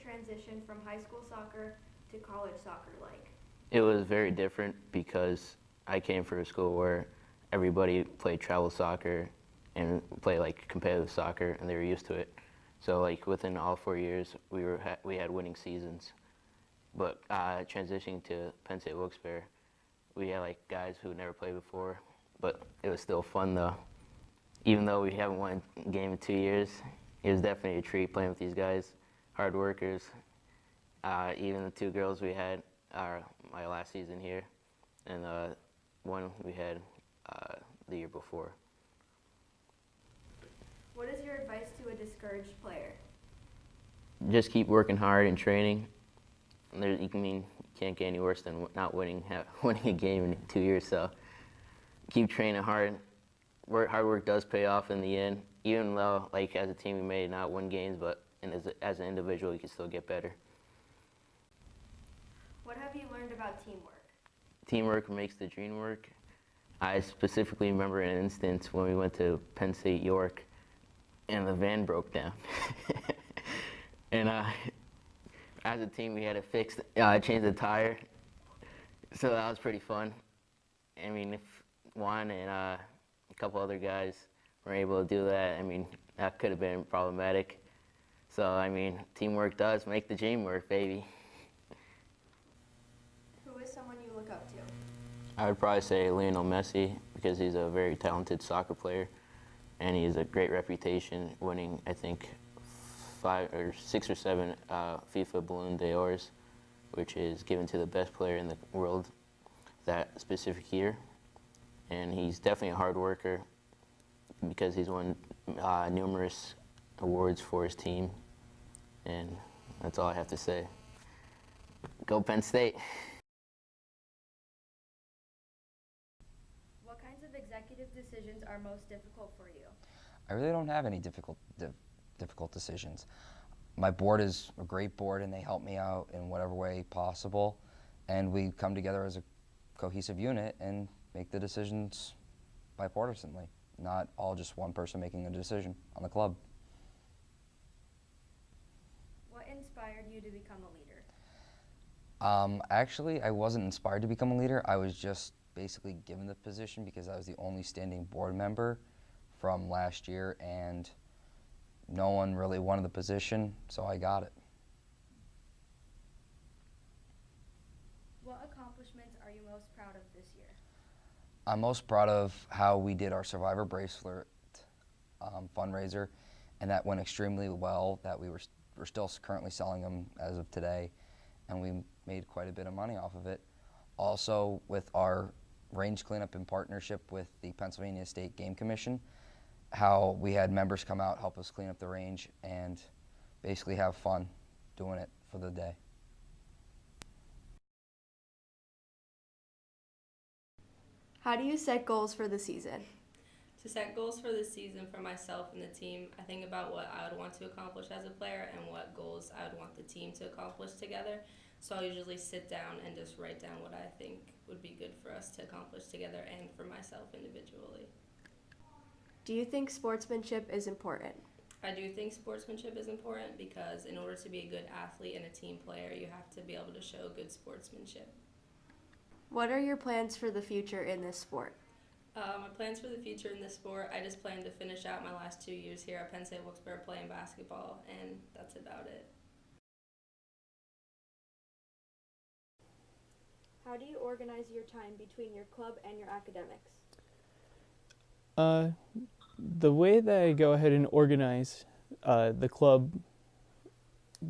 transition from high school soccer to college soccer like? It was very different because I came from a school where everybody played travel soccer and played like competitive soccer, and they were used to it. So like within all 4 years, we had winning seasons. But transitioning to Penn State Wilkes-Barre, we had like guys who never played before, but it was still fun though. Even though we haven't won a game in 2 years, it was definitely a treat playing with these guys, hard workers. Even the two girls we had my last season here, and one we had the year before. What is your advice to a discouraged player? Just keep working hard and training. You can't get any worse than not winning a game in 2 years. So keep training hard. Hard work does pay off in the end. Even though, like as a team, we may not win games, but as an individual, you can still get better. What have you learned about teamwork? Teamwork makes the dream work. I specifically remember an instance when we went to Penn State York, and the van broke down. And as a team, we had to change the tire. So that was pretty fun. I mean, if Juan and a couple other guys were able to do that, I mean, that could have been problematic. So, I mean, teamwork does make the dream work, baby. Who is someone you look up to? I would probably say Lionel Messi, because he's a very talented soccer player, and he has a great reputation, winning, I think, 5 or 6 or 7 FIFA Ballon d'Ors, which is given to the best player in the world that specific year. And he's definitely a hard worker because he's won numerous awards for his team. And that's all I have to say. Go Penn State. What kinds of executive decisions are most difficult for you? I really don't have any difficult decisions. My board is a great board, and they help me out in whatever way possible. And we come together as a cohesive unit and make the decisions bipartisanly, not all just one person making a decision on the club. What inspired you to become a leader? Actually, I wasn't inspired to become a leader. I was just basically given the position because I was the only standing board member from last year, and no one really wanted the position, so I got it. What accomplishments are you most proud of this year? I'm most proud of how we did our Survivor Bracelet fundraiser, and that went extremely well, that we're still currently selling them as of today, and we made quite a bit of money off of it. Also, with our range cleanup in partnership with the Pennsylvania State Game Commission, how we had members come out, help us clean up the range, and basically have fun doing it for the day. How do you set goals for the season? To set goals for the season for myself and the team, I think about what I would want to accomplish as a player and what goals I would want the team to accomplish together. So I'll usually sit down and just write down what I think would be good for us to accomplish together and for myself individually. Do you think sportsmanship is important? I do think sportsmanship is important because in order to be a good athlete and a team player, you have to be able to show good sportsmanship. What are your plans for the future in this sport? My plans for the future in this sport, I just plan to finish out my last 2 years here at Penn State Wilkes-Barre playing basketball, and that's about it. How do you organize your time between your club and your academics? The way that I go ahead and organize the club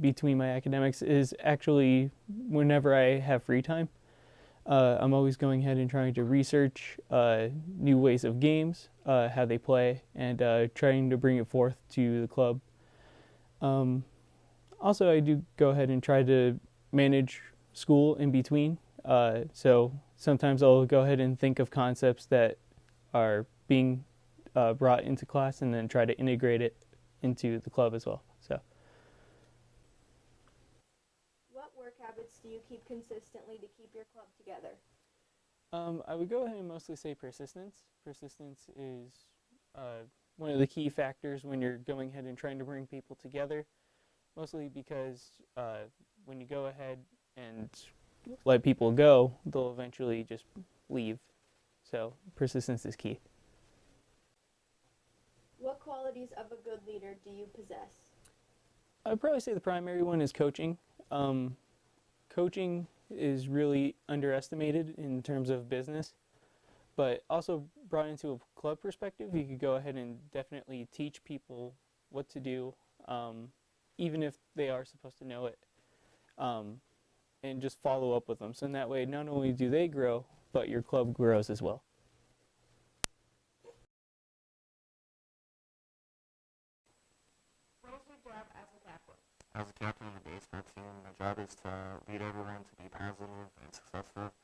between my academics is actually whenever I have free time. I'm always going ahead and trying to research new ways of games, how they play, and trying to bring it forth to the club. Also, I do go ahead and try to manage school in between. So sometimes I'll go ahead and think of concepts that are being brought into class and then try to integrate it into the club as well. So, What work habits do you keep consistently to keep your club together? I would go ahead and mostly say persistence. Persistence is one of the key factors when you're going ahead and trying to bring people together. mostly because when you go ahead and let people go, they'll eventually just leave. So persistence is key. What qualities of a good leader do you possess? I'd probably say the primary one is coaching. Coaching is really underestimated in terms of business, but also brought into a club perspective, you could go ahead and definitely teach people what to do, even if they are supposed to know it, and just follow up with them. So in that way, not only do they grow, but your club grows as well. What is your job as a captain? As a captain of the baseball team, my job is to lead everyone to be positive and successful.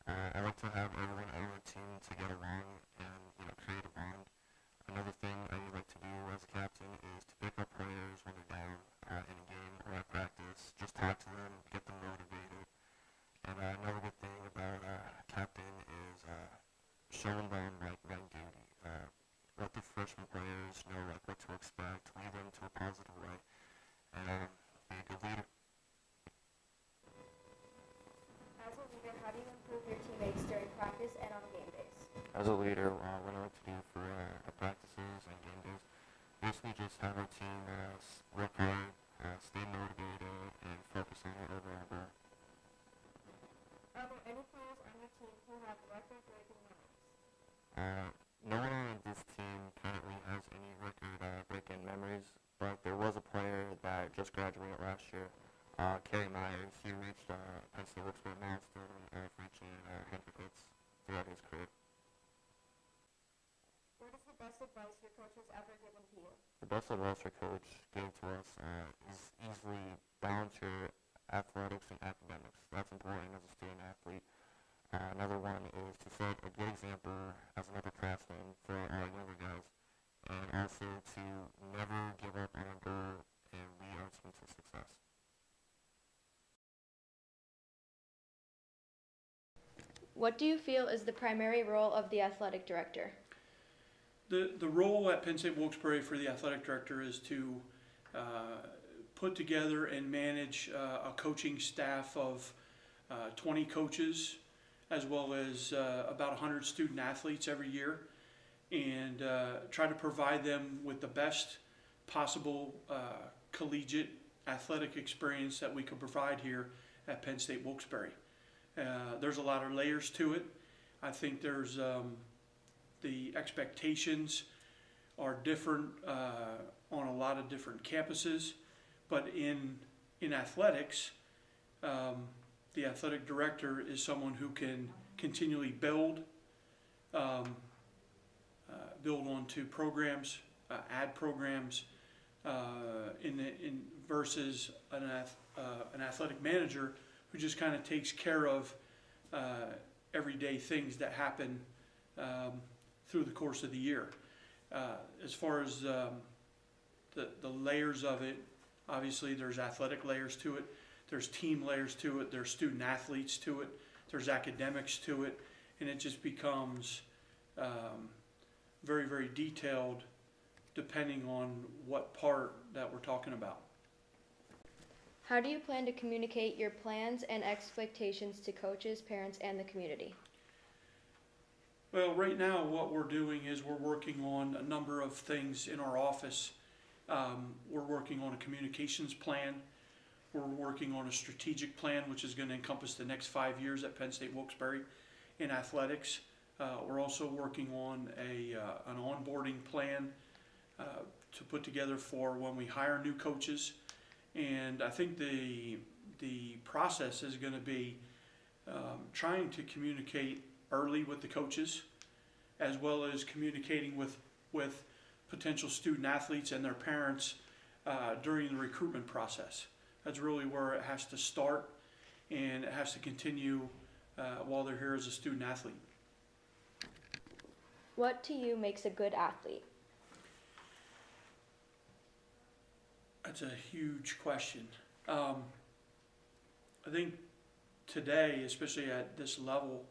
I like to have everyone on the team to get along and create a bond. Another thing I like to do as a captain is to pick up players when they're down in a game or at practice. Just talk to them, get them motivated. And another good thing about a captain is showing them right duty. Let the freshman players know what to expect, lead them to a positive way, and be a good leader. As a leader, how do you improve your teammates during practice and on game days? As a leader, what I like to do for practices and game days, basically just have our team work hard, stay motivated, and focus on our overall goal. Are there any players on your team who have record-breaking numbers? No one on this team currently has any record-breaking memories, but there was a player that just graduated last year, Kerry Myers. He reached Penn State Wilkes-Barre milestone of reaching 100 hits throughout his career. What is the best advice your coach has ever given to you? The best advice our coach gave to us is easily balance your athletics and academics. That's important as a student athlete. Another one is to set a good example as an upperclassman for our younger guys, and also to never give up on a goal and lead our team to success. What do you feel is the primary role of the athletic director? The role at Penn State Wilkes-Barre for the athletic director is to put together and manage a coaching staff of 20 coaches, as well as about 100 student athletes every year, and try to provide them with the best possible collegiate athletic experience that we could provide here at Penn State Wilkes-Barre. There's a lot of layers to it. I think there's the expectations are different on a lot of different campuses, but in athletics, the athletic director is someone who can continually build onto programs, add programs, versus an athletic manager who just kind of takes care of everyday things that happen through the course of the year. As far as the layers of it, obviously there's athletic layers to it, there's team layers to it, there's student athletes to it, there's academics to it, and it just becomes very, very detailed depending on what part that we're talking about. How do you plan to communicate your plans and expectations to coaches, parents, and the community? Well, right now what we're doing is we're working on a number of things in our office. We're working on a communications plan. We're working on a strategic plan, which is going to encompass the next 5 years at Penn State Wilkes-Barre in athletics. We're also working on an onboarding plan to put together for when we hire new coaches. And I think the process is going to be trying to communicate early with the coaches, as well as communicating with potential student athletes and their parents during the recruitment process. That's really where it has to start, and it has to continue while they're here as a student athlete. What to you makes a good athlete? That's a huge question. I think today, especially at this level,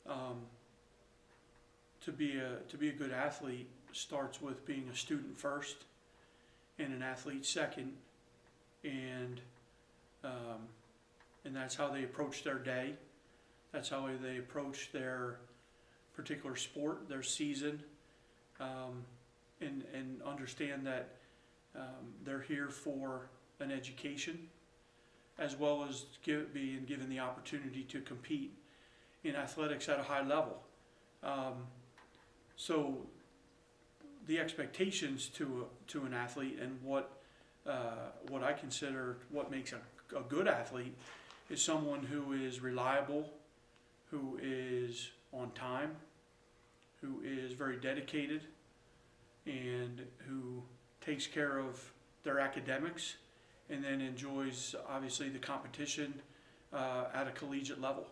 to be a good athlete starts with being a student first and an athlete second, and that's how they approach their day. That's how they approach their particular sport, their season, and understand that they're here for an education, as well as being given the opportunity to compete in athletics at a high level. So the expectations to an athlete, and what I consider what makes a good athlete, is someone who is reliable, who is on time, who is very dedicated, and who takes care of their academics, and then enjoys obviously the competition at a collegiate level.